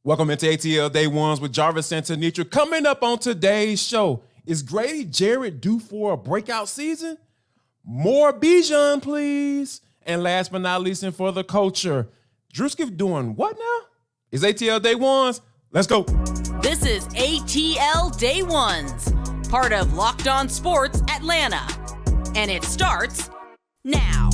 Welcome into ATL Day Ones with Jarvis and Tanitra. Coming up on today's show, is Grady Jarrett due for a breakout season? More Bijan, please. And last but not least, and for the culture, Druski doing what now? Is ATL Day Ones? Let's go. This is ATL Day Ones, part of Locked On Sports Atlanta. And it starts now.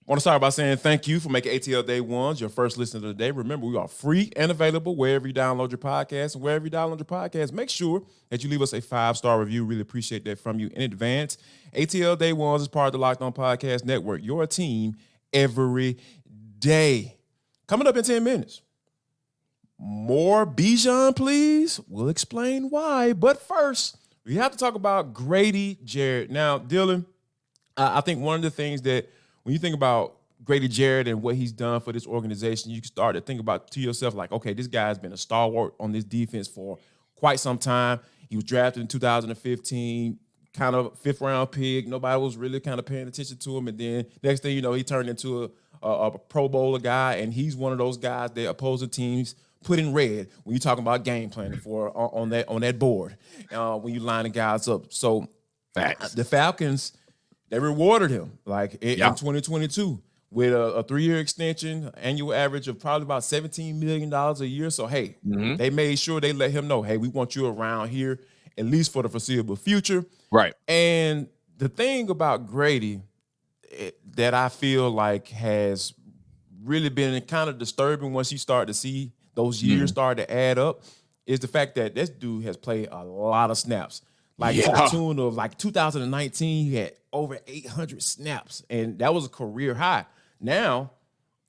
I want to start by saying thank you for making ATL Day Ones your first listen of the day. Remember, we are free and available wherever you download your podcast. And wherever you download your podcast, make sure that you leave us a 5-star review. Really appreciate that from you in advance. ATL Day Ones is part of the Locked On Podcast Network, your team every day. Coming up in 10 minutes. More Bijan, please. We'll explain why. But first, we have to talk about Grady Jarrett. Now, Dylan, I think one of the things that when you think about Grady Jarrett and what he's done for this organization, you can start to think about to yourself like, okay, this guy's been a stalwart on this defense for quite some time. He was drafted in 2015, kind of fifth-round pick. Nobody was really kind of paying attention to him. And then next thing you know, he turned into a Pro Bowler guy, and he's one of those guys that opposing teams put in red when you're talking about game planning for on that board when you line the guys up. So the Falcons, they rewarded him in 2022 with a 3-year extension, annual average of probably about $17 million a year. So, hey, they made sure they let him know, hey, we want you around here at least for the foreseeable future. Right. And the thing about Grady that I feel like has really been kind of disturbing once you start to see those years start to add up is the fact that this dude has played a lot of snaps. To the tune of 2019, he had over 800 snaps, and that was a career high. Now,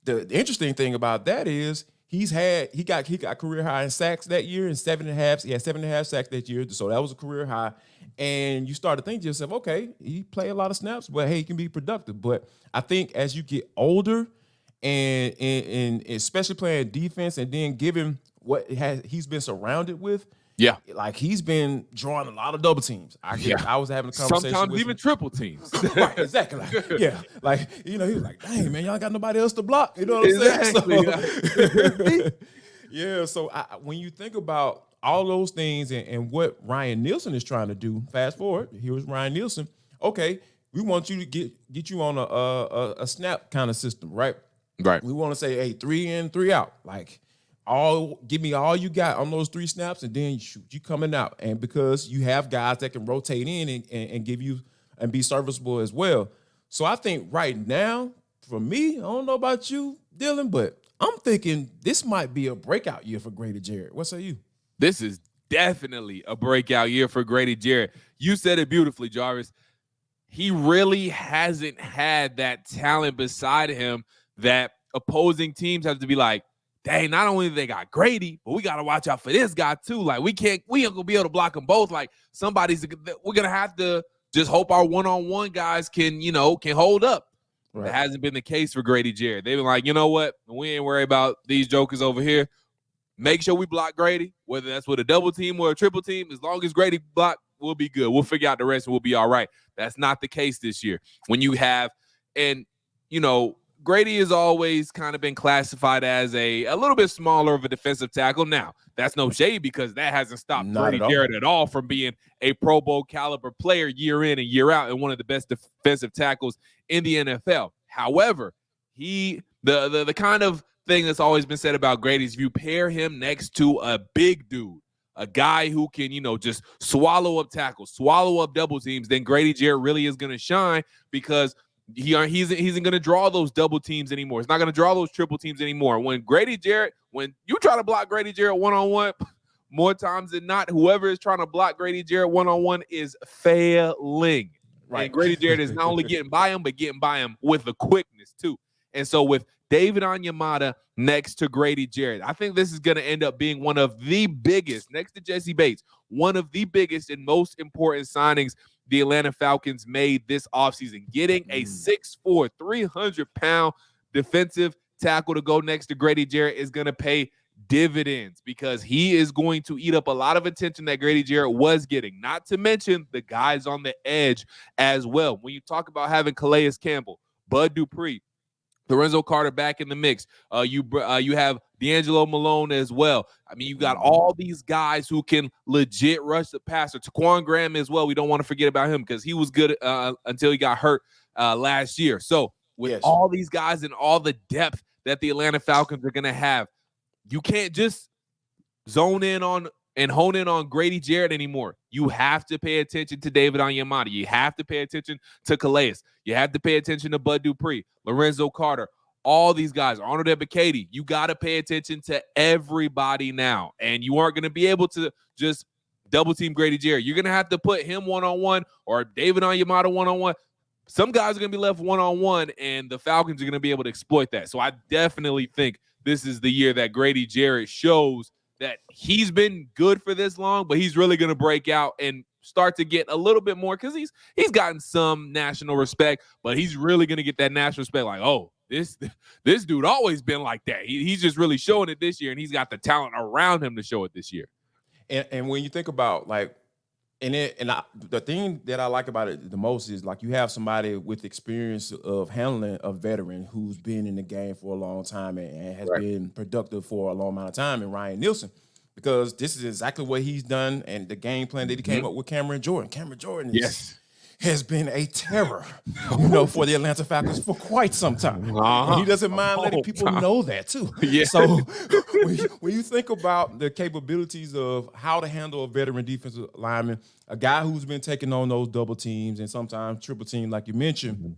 the interesting thing about that is he got career high in sacks that year and 7.5. He had 7.5 sacks that year, so that was a career high. And you start to think to yourself, okay, he played a lot of snaps, but hey, he can be productive. But I think as you get older, and especially playing defense, and then given what he's been surrounded with. Yeah, he's been drawing a lot of double teams. I was having a conversation sometimes with even him. Triple teams. Right, exactly. He was like, dang, man, y'all got nobody else to block. You know what I'm saying? So, so when you think about all those things and what Ryan Nielsen is trying to do, fast forward, here was Ryan Nielsen. Okay, we want you to get you on a snap kind of system, right? Right. We want to say, hey, 3 in, 3 out. Give me all you got on those 3 snaps, and then you coming out. And because you have guys that can rotate in and give you and be serviceable as well. So I think right now, for me, I don't know about you, Dylan, but I'm thinking this might be a breakout year for Grady Jarrett. What say you? This is definitely a breakout year for Grady Jarrett. You said it beautifully, Jarvis. He really hasn't had that talent beside him that opposing teams have to be like, dang, not only do they got Grady, but we got to watch out for this guy too. We ain't going to be able to block them both. We're going to have to just hope our one-on-one guys can hold up. Right. That hasn't been the case for Grady Jarrett. They've been like, you know what? We ain't worried about these jokers over here. Make sure we block Grady, whether that's with a double team or a triple team. As long as Grady block, we'll be good. We'll figure out the rest and we'll be all right. That's not the case this year. When you have, Grady has always kind of been classified as a little bit smaller of a defensive tackle. Now, that's no shade because that hasn't stopped Grady Jarrett at all from being a Pro Bowl caliber player year in and year out and one of the best defensive tackles in the NFL. However, the kind of thing that's always been said about Grady is if you pair him next to a big dude, a guy who can, just swallow up tackles, swallow up double teams, then Grady Jarrett really is going to shine because he isn't going to draw those double teams anymore. He's not going to draw those triple teams anymore. When you try to block Grady Jarrett one-on-one, more times than not, whoever is trying to block Grady Jarrett one-on-one is failing. Right. And Grady Jarrett is not only getting by him, but getting by him with the quickness too. And so with David Onyemata next to Grady Jarrett, I think this is going to end up being one of the biggest, next to Jesse Bates, one of the biggest and most important signings the Atlanta Falcons made this offseason. Getting a 6'4", 300-pound defensive tackle to go next to Grady Jarrett is going to pay dividends because he is going to eat up a lot of attention that Grady Jarrett was getting, not to mention the guys on the edge as well. When you talk about having Calais Campbell, Bud Dupree, Lorenzo Carter back in the mix. You have D'Angelo Malone as well. I mean, you got all these guys who can legit rush the passer. Taquan Graham as well. We don't want to forget about him because he was good until he got hurt last year. So with all these guys and all the depth that the Atlanta Falcons are going to have, you can't just zone in on and hone in on Grady Jarrett anymore. You have to pay attention to David Onyemata. You have to pay attention to Calais. You have to pay attention to Bud Dupree, Lorenzo Carter, all these guys, Arnold Ebiketie. You got to pay attention to everybody now. And you aren't going to be able to just double team Grady Jarrett. You're going to have to put him one-on-one or David Onyemata one-on-one. Some guys are going to be left one-on-one, and the Falcons are going to be able to exploit that. So I definitely think this is the year that Grady Jarrett shows that he's been good for this long, but he's really going to break out and start to get a little bit more because he's gotten some national respect, but he's really going to get that national respect like, oh, this dude always been like that. He's just really showing it this year, and he's got the talent around him to show it this year. And when you think about like, the thing that I like about it the most is like you have somebody with experience of handling a veteran who's been in the game for a long time and has been productive for a long amount of time in Ryan Nielsen, because this is exactly what he's done and the game plan that he came up with Cameron Jordan. Cameron Jordan has been a terror, for the Atlanta Falcons for quite some time. He doesn't mind letting people know that too. So when you think about the capabilities of how to handle a veteran defensive lineman, a guy who's been taking on those double teams and sometimes triple team, like you mentioned,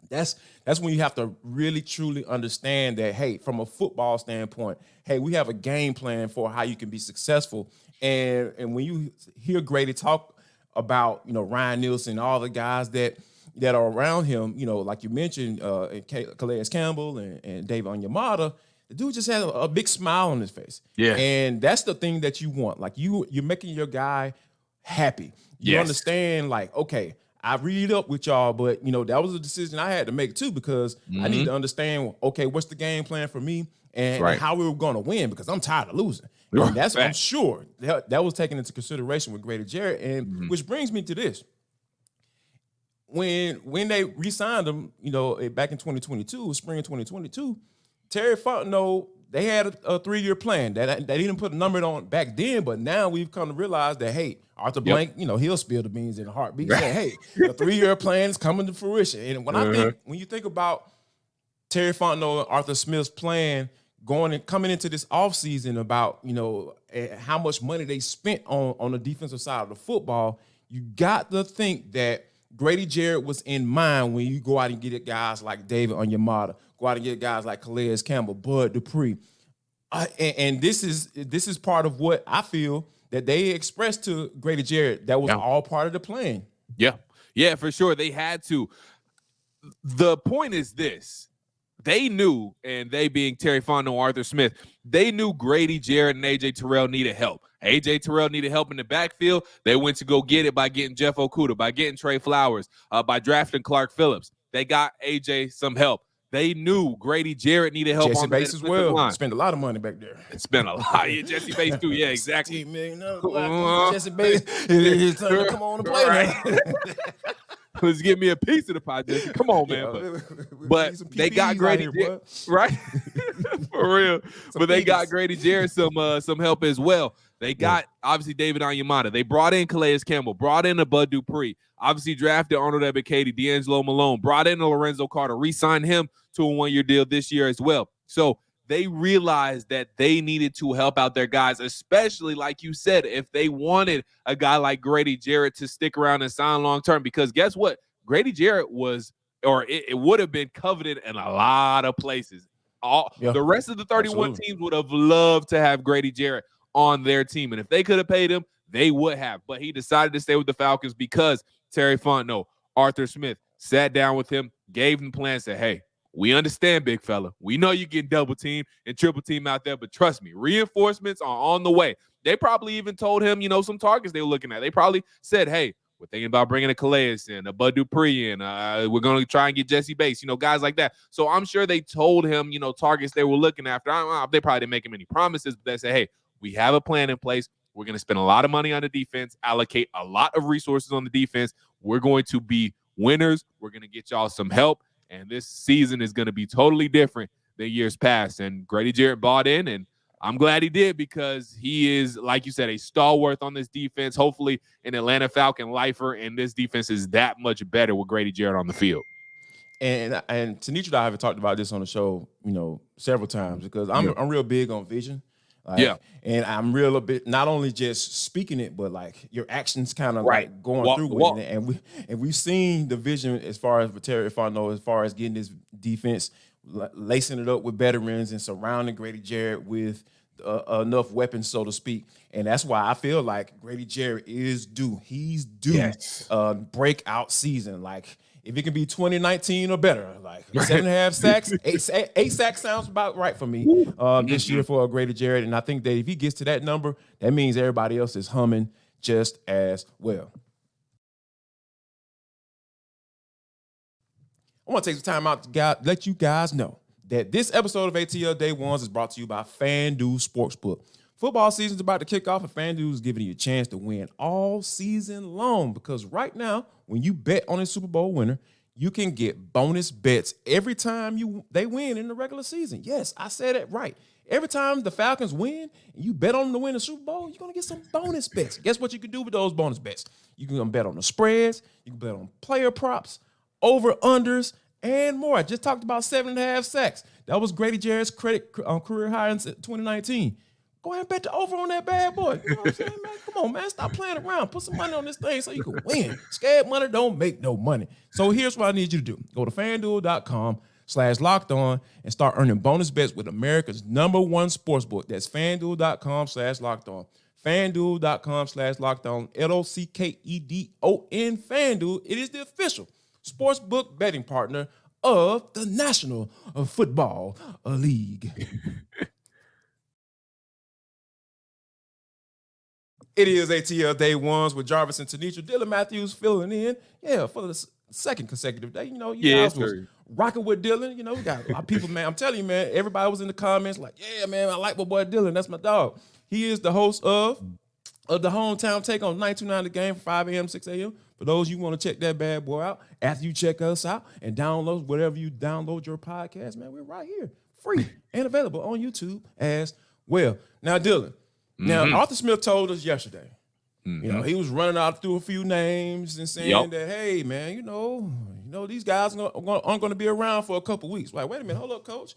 that's when you have to really truly understand that, hey, from a football standpoint, hey, we have a game plan for how you can be successful. And when you hear Grady talk about Ryan Nielsen, all the guys that are around him, like you mentioned, Calais Campbell and David Onyemata, the dude just had a big smile on his face. Yeah, and that's the thing that you want. Like you're making your guy happy. You understand, like, okay, I read up with y'all, but that was a decision I had to make too, because I need to understand, okay, what's the game plan for me and how we were going to win, because I'm tired of losing. And that's I'm sure that was taken into consideration with Grady Jarrett, and which brings me to this: when they re-signed him, back in 2022, spring of 2022, Terry Fontenot, they had a 3-year plan that they didn't put a number on back then, but now we've come to realize that, hey, Arthur Blank, he'll spill the beans in a heartbeat. Saying, hey, the 3-year plan is coming to fruition. And when you think about Terry Fontenot and Arthur Smith's plan coming into this offseason about, how much money they spent on the defensive side of the football, you got to think that Grady Jarrett was in mind when you go out and get guys like David Onyemata, go out and get guys like Calais Campbell, Bud Dupree. And this is part of what I feel that they expressed to Grady Jarrett that was all part of the plan. Yeah, for sure. They had to. The point is this. They knew, and they being Terry Fontenot, Arthur Smith, they knew Grady Jarrett and A.J. Terrell needed help. A.J. Terrell needed help in the backfield. They went to go get it by getting Jeff Okudah, by getting Trey Flowers, by drafting Clark Phillips. They got A.J. some help. They knew Grady Jarrett needed help Jesse on Bates as well. Line. Spent a lot of money back there. Spent a lot. Yeah, Jesse Bates too. Yeah, exactly. $16 million. Jesse Bates. It's time to come on and play. Let's give me a piece of the pie, Jesse. Come on, man. But they got Grady Jarrett, right? For real. But they got Grady Jarrett some help as well. They got, obviously, David Onyemata. They brought in Calais Campbell, brought in a Bud Dupree, obviously drafted Arnold Ebiketie, D'Angelo Malone, brought in a Lorenzo Carter, re-signed him to a 1-year deal this year as well. So they realized that they needed to help out their guys, especially, like you said, if they wanted a guy like Grady Jarrett to stick around and sign long-term. Because guess what? Grady Jarrett was, or it would have been coveted in a lot of places. The rest of the 31 teams would have loved to have Grady Jarrett on their team. And if they could have paid him, they would have. But he decided to stay with the Falcons because Terry Fontenot, Arthur Smith, sat down with him, gave him plans, said, hey, we understand, big fella. We know you're getting double team and triple team out there, but trust me, reinforcements are on the way. They probably even told him, some targets they were looking at. They probably said, hey, We're thinking about bringing a Calais in, a Bud Dupree in. We're going to try and get Jesse Bates, guys like that. So I'm sure they told him, targets they were looking after. I don't know, they probably didn't make him any promises, but they say, hey, we have a plan in place. We're going to spend a lot of money on the defense, allocate a lot of resources on the defense. We're going to be winners. We're going to get y'all some help. And this season is going to be totally different than years past. And Grady Jarrett bought in, and I'm glad he did, because he is, like you said, a stalwart on this defense, hopefully an Atlanta Falcon lifer, and this defense is that much better with Grady Jarrett on the field. And Tenitra and I have talked about this on the show, several times, because I'm real big on vision. And I'm real a bit, not only just speaking it, but like your actions kind of like going through with it. And we've seen the vision as far as Terry Fontenot, as far as getting this defense, lacing it up with veterans and surrounding Grady Jarrett with enough weapons, so to speak. And that's why I feel like Grady Jarrett is due. He's due breakout season. Like, if it can be 2019 or better, like 7.5 sacks, 8 sacks sounds about right for me this year for Grady Jarrett. And I think that if he gets to that number, that means everybody else is humming just as well. I want to take some time out to let you guys know that this episode of ATL Day Ones is brought to you by FanDuel Sportsbook. Football season's about to kick off, and FanDuel is giving you a chance to win all season long, because right now, when you bet on a Super Bowl winner, you can get bonus bets every time they win in the regular season. Yes, I said it right. Every time the Falcons win and you bet on them to win the Super Bowl, you're going to get some bonus bets. Guess what you can do with those bonus bets? You can bet on the spreads, you can bet on player props, over-unders, and more. I just talked about 7.5 sacks. That was Grady Jarrett's career high in 2019. Go ahead and bet the over on that bad boy. You know what I'm saying, man? Come on, man. Stop playing around. Put some money on this thing so you can win. Scared money don't make no money. So here's what I need you to do. Go to FanDuel.com/lockedon and start earning bonus bets with America's #1 sportsbook. That's FanDuel.com/lockedon. FanDuel.com/lockedon. LOCKEDON. FanDuel. It is the official sportsbook betting partner of the National Football League. It is ATL Day Ones with Jarvis and Tenitra. Dylan Mathews filling in, for the second consecutive day. Guys was rocking with Dylan. We got a lot of people, man. I'm telling you, man, everybody was in the comments like, yeah, man, I like my boy Dylan. That's my dog. He is the host of the Hometown Take on 929 The Game from 5 a.m. to 6 a.m. For those you want to check that bad boy out, after you check us out and download whatever you download your podcast, man, we're right here, free and available on YouTube as well. Now, Dylan. Now, Arthur Smith told us yesterday, he was running out through a few names and saying that, hey, man, these guys aren't going to be around for a couple weeks. Like, wait a minute, hold up, coach.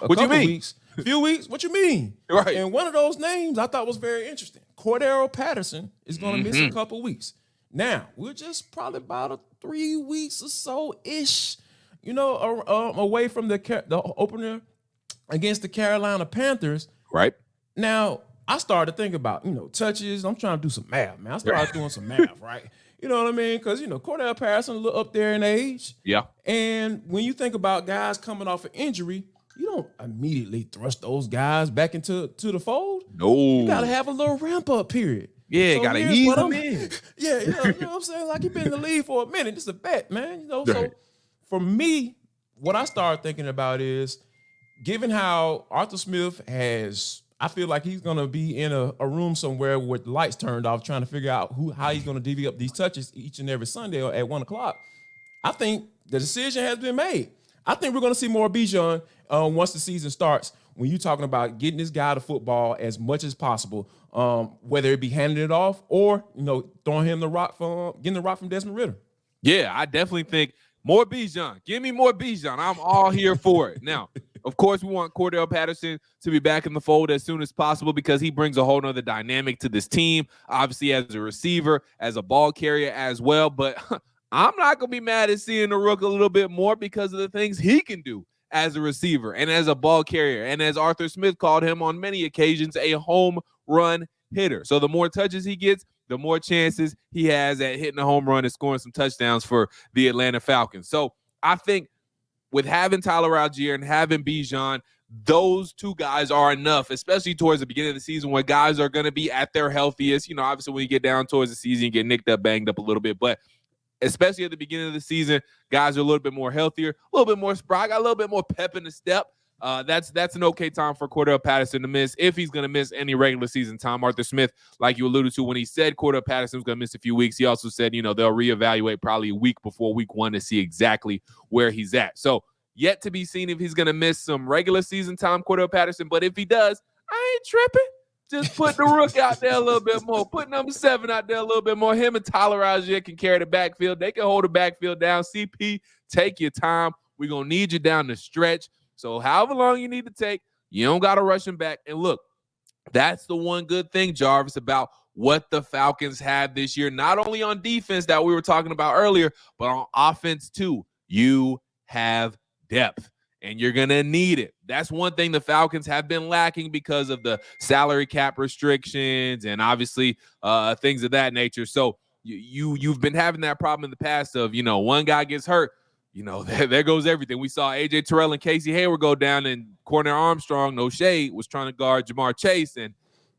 What you mean? Few weeks? What you mean? Right. And one of those names I thought was very interesting. Cordarrelle Patterson is going to miss a couple weeks. Now, we're just probably about 3 weeks or so-ish, away from the opener against the Carolina Panthers. Right. Now, I started thinking about, touches. I'm trying to do some math, man. I started doing some math, right? You know what I mean? Because, Cordarrelle Patterson a little up there in age. Yeah. And when you think about guys coming off an injury, you don't immediately thrust those guys back into the fold. No. You got to have a little ramp-up period. Yeah, so got to ease them in. Yeah, you know what I'm saying? Like, you've been in the league for a minute. It's a bet, man. So for me, what I started thinking about is, given how Arthur Smith I feel like he's going to be in a room somewhere with the lights turned off trying to figure out how he's going to divvy up these touches each and every Sunday at 1 o'clock. I think the decision has been made. I think we're going to see more Bijan once the season starts, when you're talking about getting this guy the football as much as possible, whether it be handing it off or, throwing him getting the rock from Desmond Ridder. Yeah, I definitely think more Bijan. Give me more Bijan. I'm all here for it. Now, of course, we want Cordarrelle Patterson to be back in the fold as soon as possible, because he brings a whole nother dynamic to this team, obviously as a receiver, as a ball carrier as well. But I'm not going to be mad at seeing the Rook a little bit more because of the things he can do as a receiver and as a ball carrier. And as Arthur Smith called him on many occasions, a home run hitter. So the more touches he gets, the more chances he has at hitting a home run and scoring some touchdowns for the Atlanta Falcons. So I think with having Tyler Algier and having Bijan, those two guys are enough, especially towards the beginning of the season where guys are going to be at their healthiest. Obviously when you get down towards the season, you get nicked up, banged up a little bit, but especially at the beginning of the season, guys are a little bit more healthier, a little bit more spry, got a little bit more pep in the step. That's an okay time for Cordarrelle Patterson to miss if he's going to miss any regular season time. Arthur Smith, like you alluded to, when he said Cordarrelle Patterson was going to miss a few weeks, he also said, they'll reevaluate probably a week before week 1 to see exactly where he's at. So yet to be seen if he's going to miss some regular season time, Cordarrelle Patterson. But if he does, I ain't tripping. Just put the rook out there a little bit more. Put number 7 out there a little bit more. Him and Tyler Algier can carry the backfield. They can hold the backfield down. CP, take your time. We're going to need you down the stretch. So however long you need to take, you don't got to rush him back. And look, that's the one good thing, Jarvis, about what the Falcons have this year. Not only on defense that we were talking about earlier, but on offense too. You have depth, and you're going to need it. That's one thing the Falcons have been lacking because of the salary cap restrictions and obviously things of that nature. So you've been having that problem in the past of, one guy gets hurt, there goes everything. We saw A.J. Terrell and Casey Hayward go down, and Cornell Armstrong, no shade, was trying to guard Jamar Chase, and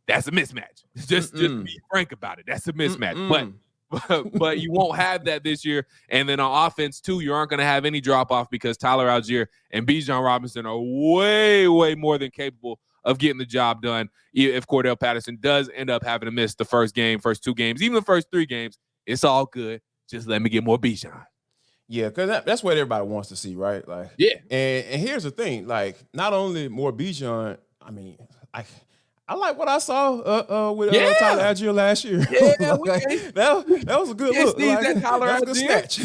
that's a mismatch. Just be frank about it. That's a mismatch. But you won't have that this year. And then on offense, too, you aren't going to have any drop-off because Tyler Algier and Bijan Robinson are way, way more than capable of getting the job done. If Cordarrelle Patterson does end up having to miss the first 2 games, even the first 3 games, it's all good. Just let me get more Bijan. Yeah, because that's what everybody wants to see, right? Like, yeah. And here's the thing, like, not only more Bijan, I like what I saw with Tyler Algier last year. Yeah, that was a good look. That Tyler Algier snatch.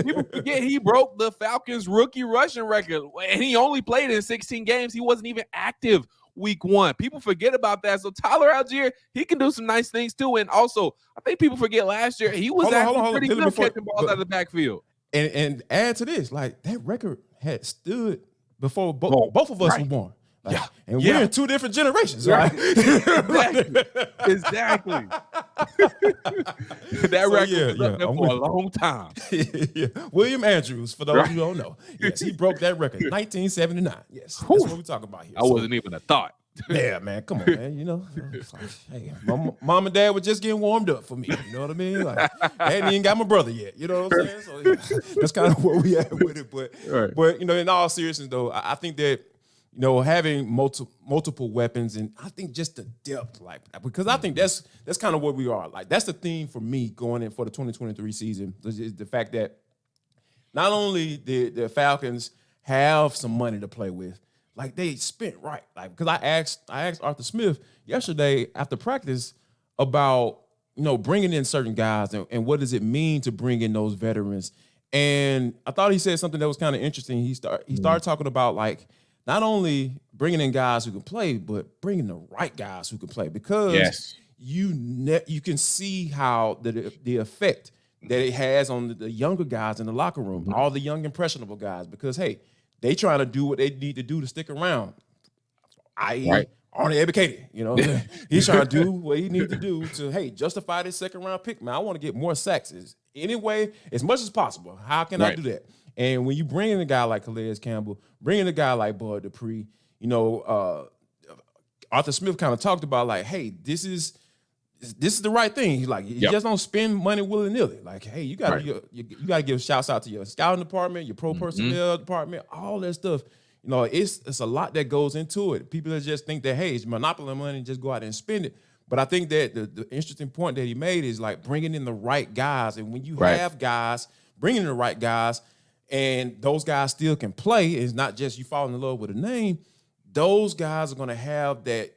People forget he broke the Falcons rookie rushing record, and he only played in 16 games. He wasn't even active week 1. People forget about that. So Tyler Algier, he can do some nice things too. And also, I think people forget last year he was pretty good catching balls out of the backfield. And add to this, like that record had stood before both of us were born. And we're in 2 different generations, right? Exactly. That record was up there for a long time. William Andrews, for those who don't know. Yes, he broke that record, 1979. Yes, that's what we're talking about here. I wasn't even a thought. Yeah, man, come on, man. Hey, mom and dad were just getting warmed up for me. You know what I mean? Like, I hadn't even got my brother yet. You know what I'm saying? So that's kind of where we at with it. But in all seriousness, though, I think that having multiple weapons, and I think just the depth, because I think that's kind of what we are. Like, that's the theme for me going in for the 2023 season, is the fact that not only the Falcons have some money to play with, like they spent right. Like, because I asked Arthur Smith yesterday after practice about bringing in certain guys and what does it mean to bring in those veterans. And I thought he said something that was kind of interesting. He started talking about like, not only bringing in guys who can play, but bringing the right guys who can play, because you can see how the effect that it has on the younger guys in the locker room, all the young impressionable guys, because hey, they trying to do what they need to do to stick around. Arnie Ebiketie, he's trying to do what he needs to do to justify this 2nd round pick. Man, I want to get more sacks anyway, as much as possible. How can I do that? And when you bring in a guy like Calais Campbell, bring in a guy like Bud Dupree, Arthur Smith kind of talked about like, hey, this is the right thing. He's like, you just don't spend money willy-nilly. Like, hey, you got to give shouts out to your scouting department, your pro personnel department, all that stuff. It's a lot that goes into it. People that just think that, hey, it's monopoly money, just go out and spend it. But I think that the interesting point that he made is like bringing in the right guys. And when you have guys, bringing in the right guys, and those guys still can play, it's not just you falling in love with a name, those guys are going to have that,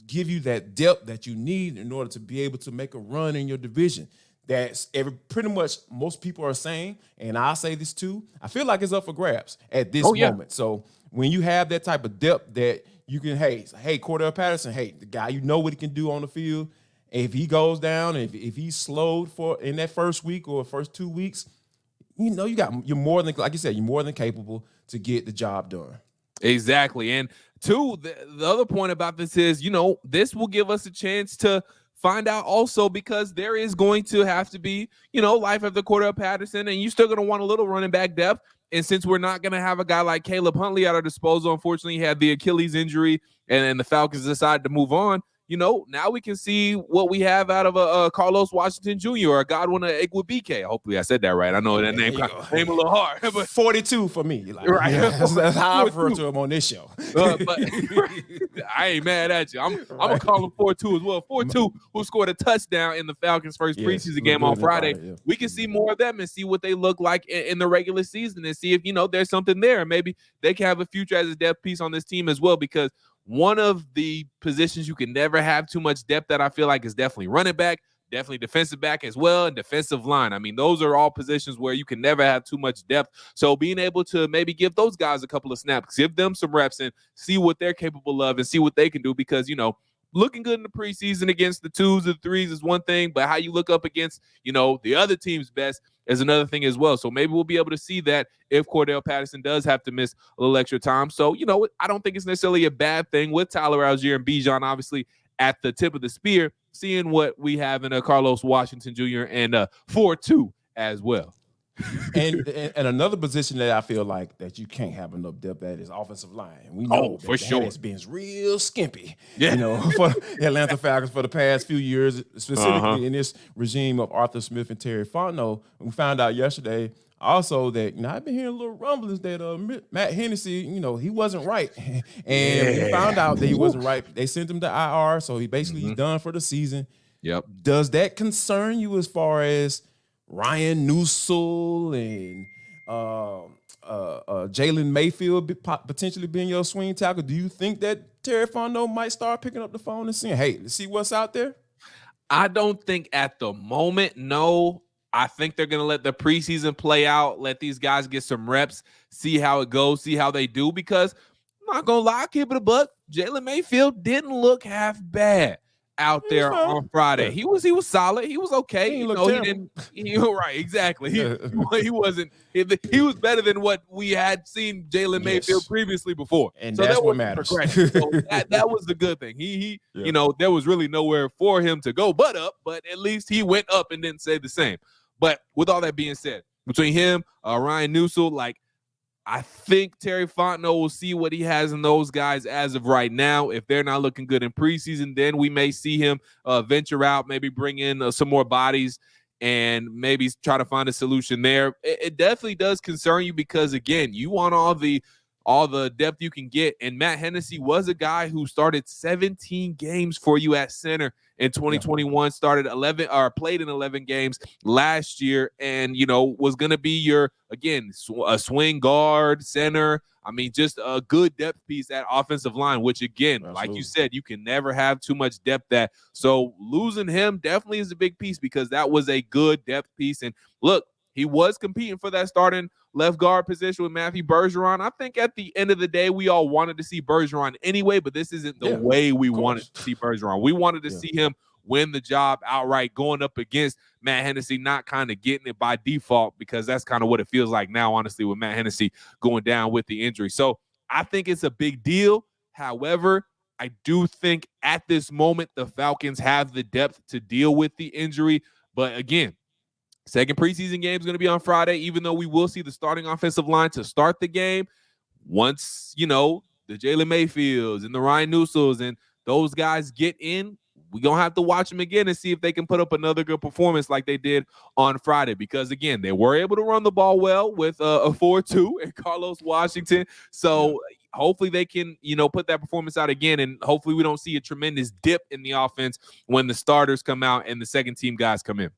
give you that depth that you need in order to be able to make a run in your division. That's pretty much most people are saying, and I say this too, I feel like it's up for grabs at this moment. So when you have that type of depth that you can, hey, Cordarrelle Patterson, hey, the guy, what he can do on the field. If he goes down, if he's slowed in that first week or first 2 weeks, you're more than, like you said, you're more than capable to get the job done. Exactly. And two, the other point about this is, this will give us a chance to find out also, because there is going to have to be, life after Cordarrelle Patterson, and you're still going to want a little running back depth. And since we're not going to have a guy like Caleb Huntley at our disposal, unfortunately, he had the Achilles injury, and the Falcons decided to move on. Now we can see what we have out of a Carlos Washington Jr. or Godwin Igwebuike. Hopefully I said that right. I know that name a little hard. But 42 for me. Like, right. Yeah, that's how I refer to him on this show. But I ain't mad at you. I'm going to call him 4-2 as well. 4-2, who scored a touchdown in the Falcons' first preseason game on Friday. We can see more of them and see what they look like in the regular season and see if, there's something there. Maybe they can have a future as a depth piece on this team as well, because one of the positions you can never have too much depth that I feel like is definitely running back, definitely defensive back as well, and defensive line. I mean, those are all positions where you can never have too much depth. So being able to maybe give those guys a couple of snaps, give them some reps and see what they're capable of and see what they can do, because, looking good in the preseason against the 2s and 3s is one thing, but how you look up against, the other team's best is another thing as well. So maybe we'll be able to see that if Cordarrelle Patterson does have to miss a little extra time. So, I don't think it's necessarily a bad thing with Tyler Algier and Bijan obviously at the tip of the spear, seeing what we have in a Carlos Washington Jr. and 4-2 as well. and another position that I feel like that you can't have enough depth at is offensive line. We know for sure it's been real skimpy, for the Atlanta Falcons for the past few years, specifically in this regime of Arthur Smith and Terry Fontenot. We found out yesterday also that I've been hearing little rumblings that Matt Hennessy, he wasn't right, and we found out that he wasn't right. They sent him to IR, so he basically he's done for the season. Yep. Does that concern you as far as Ryan Newsell and Jalen Mayfield potentially being your swing tackle? Do you think that Terry Fontenot might start picking up the phone and saying, hey, let's see what's out there? I don't think at the moment, no. I think they're going to let the preseason play out, let these guys get some reps, see how it goes, see how they do, because I'm not going to lie, I'll keep it a buck. Jalen Mayfield didn't look half bad out there on Friday. He was solid. He was okay. He didn't. Right, exactly. He wasn't. He was better than what we had seen Jalen Mayfield previously before. And so that's what matters. So that was the good thing. He there was really nowhere for him to go but up. But at least he went up and didn't say the same. But with all that being said, between him, Ryan Newsell, I think Terry Fontenot will see what he has in those guys as of right now. If they're not looking good in preseason, then we may see him venture out, maybe bring in some more bodies and maybe try to find a solution there. It definitely does concern you because, again, you want all the depth you can get. And Matt Hennessy was a guy who started 17 games for you at center in 2021, played in 11 games last year, and, was going to be your, again, a swing guard, center. I mean, just a good depth piece at offensive line, which, again, like you said, you can never have too much depth at. So losing him definitely is a big piece because that was a good depth piece. And look, he was competing for that starting left guard position with Matthew Bergeron. I think at the end of the day, we all wanted to see Bergeron anyway, but this isn't the way we wanted to see Bergeron. We wanted to see him win the job outright, going up against Matt Hennessy, not kind of getting it by default, because that's kind of what it feels like now, honestly, with Matt Hennessy going down with the injury. So I think it's a big deal. However, I do think at this moment, the Falcons have the depth to deal with the injury. But again, second preseason game is going to be on Friday, even though we will see the starting offensive line to start the game. Once, the Jalen Mayfields and the Ryan Newsells and those guys get in, we're going to have to watch them again and see if they can put up another good performance like they did on Friday. Because, again, they were able to run the ball well with a 4-2 and Carlos Washington. So hopefully they can, put that performance out again. And hopefully we don't see a tremendous dip in the offense when the starters come out and the second team guys come in.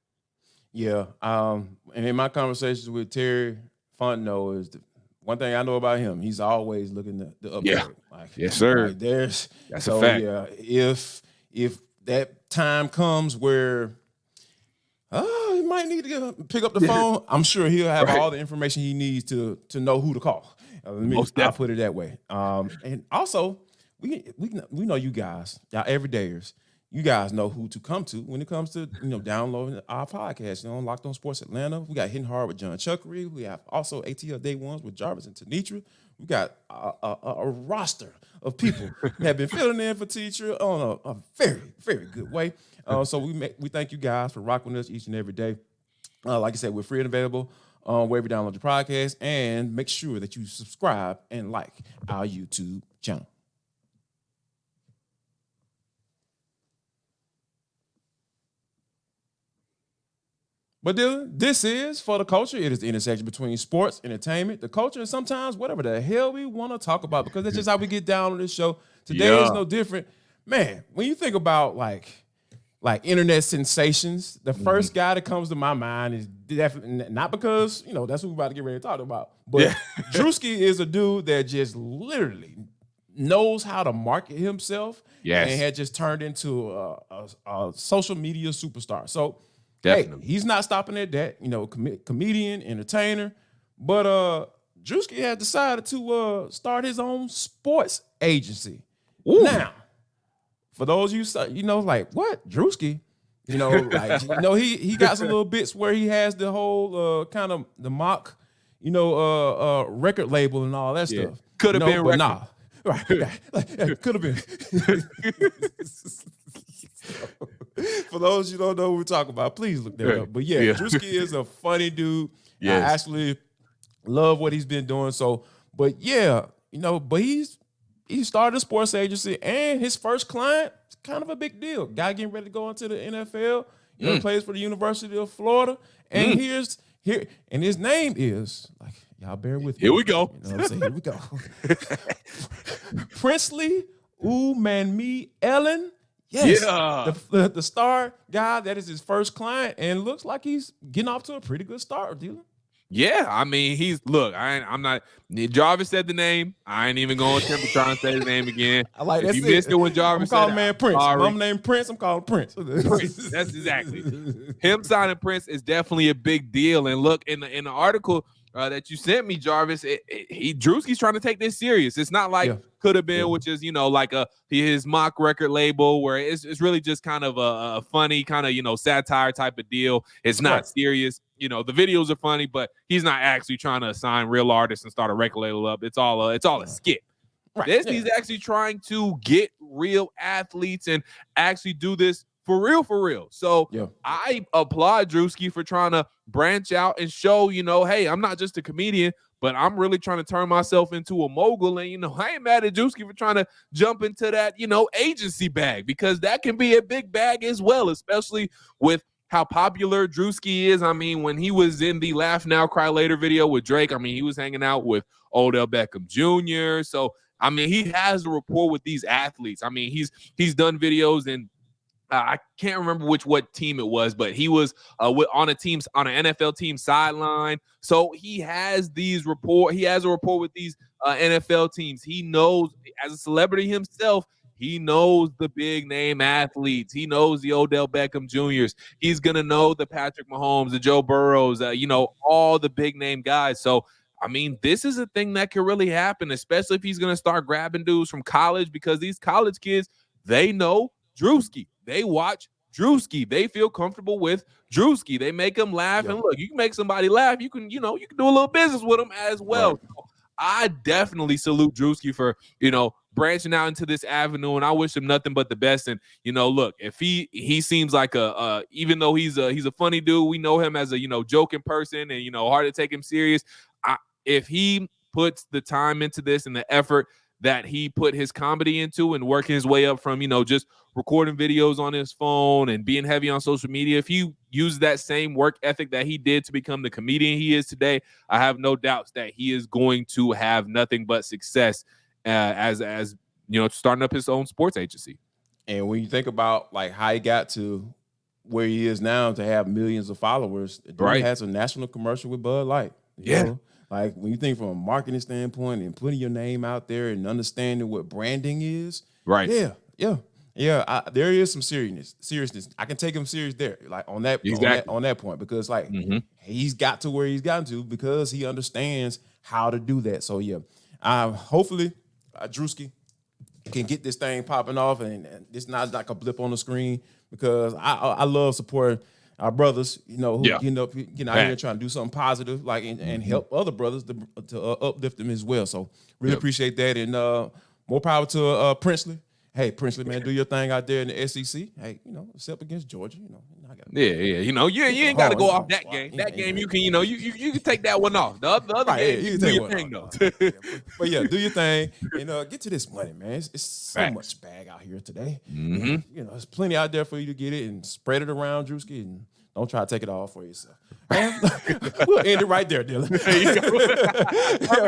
Yeah. And in my conversations with Terry Fontenot is one thing I know about him. He's always looking to upgrade. Yeah. Yes, sir. That's a fact. Yeah, if that time comes where he might need to pick up the phone, I'm sure he'll have all the information he needs to know who to call. I'll put it that way. And also, we know you guys, y'all everydayers. You guys know who to come to when it comes to downloading our podcast. Locked On Sports Atlanta. We got Hitting Hard with John Chuckery. We have also ATL Day Ones with Jarvis and Tenitra. We got a roster of people who have been filling in for Teacher on a very, very good way. So we thank you guys for rocking with us each and every day. Like I said, we're free and available wherever you download your podcast, and make sure that you subscribe and like our YouTube channel. But Dylan, this is For the Culture. It is the intersection between sports, entertainment, the culture, and sometimes whatever the hell we want to talk about, because that's just how we get down on this show. Today is no different. Man, when you think about like internet sensations, the first guy that comes to my mind is definitely not because, that's what we're about to get ready to talk about. But Drewski is a dude that just literally knows how to market himself and had just turned into a social media superstar. So, definitely. Hey, he's not stopping at that, comedian, entertainer. But Druski has decided to start his own sports agency. Ooh. Now, for those of you, like, what? Druski? He got some little bits where he has the whole kind of the mock, record label and all that stuff. Could have been but nah. Right. Could have been. For those you don't know what we're talking about, please look that up. But Druski is a funny dude. Yes. I actually love what he's been doing. So, but he started a sports agency, and his first client is kind of a big deal. Guy getting ready to go into the NFL. Plays for the University of Florida. And and his name is, like, y'all bear with me. Here we go. You know what I'm saying? Here we go. Princely Umanmi Ellen. Yes, the star guy, that is his first client, and looks like he's getting off to a pretty good start, Dylan. Yeah, I mean, I'm not. Jarvis said the name. I ain't even going to attempt to try and say his name again. I like that. If you missed it when Jarvis said, I'm calling man Prince. Mom named Prince. I'm calling Prince. Prince. That's exactly him. Signing Prince is definitely a big deal. And look, in the article that you sent me, Jarvis, Drewski's trying to take this serious. It's not like Could Have Been, which is like his mock record label, where it's really just kind of a funny kind of satire type of deal. It's not serious. The videos are funny, but he's not actually trying to sign real artists and start a record label up. It's all a skit. Right. He's actually trying to get real athletes and actually do this for real. So I applaud Drewski for trying to branch out and show, hey, I'm not just a comedian, but I'm really trying to turn myself into a mogul. And, I ain't mad at Drewski for trying to jump into that, agency bag, because that can be a big bag as well, especially with how popular Drewski is. I mean, when he was in the Laugh Now, Cry Later video with Drake, I mean, he was hanging out with Odell Beckham Jr. So, I mean, he has a rapport with these athletes. I mean, he's done videos, and I can't remember what team it was, but he was on an NFL team sideline. So he has a rapport with these NFL teams. He knows, as a celebrity himself, he knows the big name athletes. He knows the Odell Beckham Jr.'s. He's going to know the Patrick Mahomes, the Joe Burrows, all the big name guys. So, I mean, this is a thing that can really happen, especially if he's going to start grabbing dudes from college, because these college kids, they know Drewski. They watch Drewski. They feel comfortable with Drewski. They make them laugh. And look, you can make somebody laugh. You can do a little business with them as well. Right. So I definitely salute Drewski for, branching out into this avenue, and I wish him nothing but the best. And, look, if he seems like even though he's a funny dude, we know him as a, joking person and, hard to take him serious. If he puts the time into this and the effort that he put his comedy into and working his way up from, just recording videos on his phone and being heavy on social media, if he uses that same work ethic that he did to become the comedian he is today, I have no doubts that he is going to have nothing but success as starting up his own sports agency. And when you think about like how he got to where he is now, to have millions of followers, he has a national commercial with Bud Light. You know? Like, when you think from a marketing standpoint and putting your name out there and understanding what branding is, right? Yeah. There is some seriousness. I can take him serious there, like on that point, because like he's got to where he's gotten to because he understands how to do that. So hopefully Drewski can get this thing popping off, and it's not like a blip on the screen, because I love supporting our brothers, who getting out here trying to do something positive, like and help other brothers to uplift them as well. So really appreciate that, and more power to Princely. Hey, Princely, man, do your thing out there in the SEC. Hey, except against Georgia, I got Yeah. You ain't got to go off that game. That game, you can, you can take that one off. The other game, you can do your thing, though. But yeah, do your thing and get to this money, man. It's so much bag out here today. Mm-hmm. There's plenty out there for you to get it and spread it around, Drewski, and don't try to take it all for yourself. We'll end it right there, Dylan. There you go.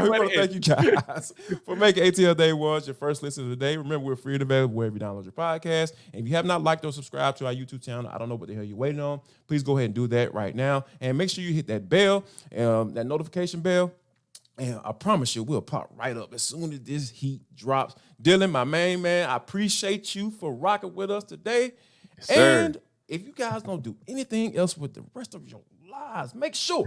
We want to thank you guys for making ATL Day Ones your first listen of the day. Remember, we're free and available wherever you download your podcast. And if you have not liked or subscribed to our YouTube channel, I don't know what the hell you're waiting on. Please go ahead and do that right now. And make sure you hit that bell, that notification bell. And I promise you, we'll pop right up as soon as this heat drops. Dylan, my main man, I appreciate you for rocking with us today. Yes, sir. And if you guys don't do anything else with the rest of your lives, make sure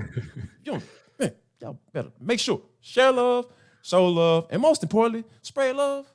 y'all better make sure share love, show love, and most importantly, spread love